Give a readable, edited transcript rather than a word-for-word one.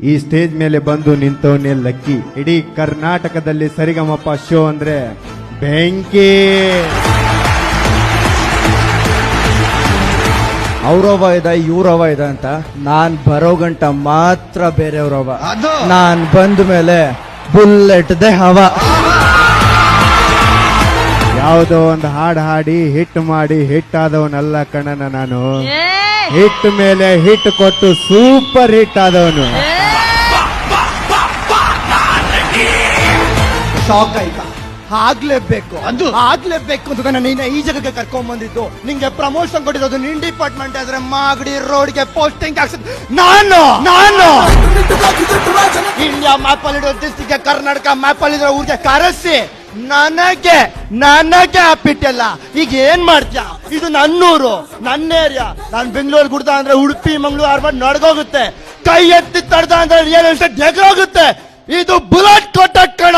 ಈ ಸ್ಟೇಜ್ ಮೇಲೆ ಬಂದು ನಿಂತವನೇ ಲಕ್ಕಿ. ಇಡೀ ಕರ್ನಾಟಕದಲ್ಲಿ ಸರಿಗಮಪ ಶೋ ಅಂದ್ರೆ ಬೆಂಕಿ. ಅವ್ರವ ಇದೆ ಇವ್ರವ ಇದೆ ಅಂತ ನಾನ್ ಬರೋ ಗಂಟ ಮಾತ್ರ ಬೇರೆಯವ್ರವ. ನಾನ್ ಬಂದ ಮೇಲೆ ಬುಲ್ಲೆಟ್ ದೆ ಹವ. ಯಾವುದೋ ಒಂದು ಹಾಡು ಹಾಡಿ ಹಿಟ್ ಮಾಡಿ ಹಿಟ್ ಆದವನಲ್ಲ ಕಣನ ನಾನು. ಹಿಟ್ ಮೇಲೆ ಹಿಟ್ ಕೊಟ್ಟು ಸೂಪರ್ ಹಿಟ್ ಆದವನು. ಶಾಕ್ ಆಯ್ತಾ? ಆಗ್ಲೇಬೇಕು ಅಂತ ನಾನು ಈ ಜಾಗಕ್ಕೆ ಕರ್ಕೊಂಡ್ ಬಂದಿದ್ದು. ನಿಂಗೆ ಪ್ರಮೋಷನ್ ಕೊಟ್ಟಿರೋದು ನಿನ್ ಡಿಪಾರ್ಟ್ಮೆಂಟ್ ಆದ್ರೆ ಮಾಗಡಿ ರೋಡ್ಗೆ ಪೋಸ್ಟಿಂಗ್ ಹಾಕ್ಸಿದ್ ನಾನು. ಇಂಡಿಯಾ ಮ್ಯಾಪ್ ಅಲ್ಲಿ ಇರೋ ಡಿಸ್ಟ್ರಿಕ್ಟ್ ಕರ್ನಾಟಕ ಮ್ಯಾಪ್ ಅಲ್ಲಿ ಇರೋ ಊರಿಗೆ ಕರೆಸಿ ನನಗೆ ಹಾಪಿಟ್ಟಲ್ಲ. ಈಗ ಏನ್ ಮಾಡ್ತೀಯ? ಇದು ನನ್ನೂರು, ನನ್ನ ಏರಿಯಾ. ನಾನ್ ಬೆಂಗಳೂರು ಗುಡ್ದ ಅಂದ್ರೆ ಉಡುಪಿ ಮಂಗಳೂರು ಆರ್ಬಾಡ್ ನಡ್ಗೋಗುತ್ತೆ. ಕೈ ಎತ್ತಿ ತಡ್ದ ಅಂದ್ರೆ ರಿಯಲ್ ಎಸ್ಟೇಟ್ ಎಗ್ರೋಗುತ್ತೆ. ಇದು ಬುಲೆಟ್ ಕೊಟ್ಟ ಕಣ.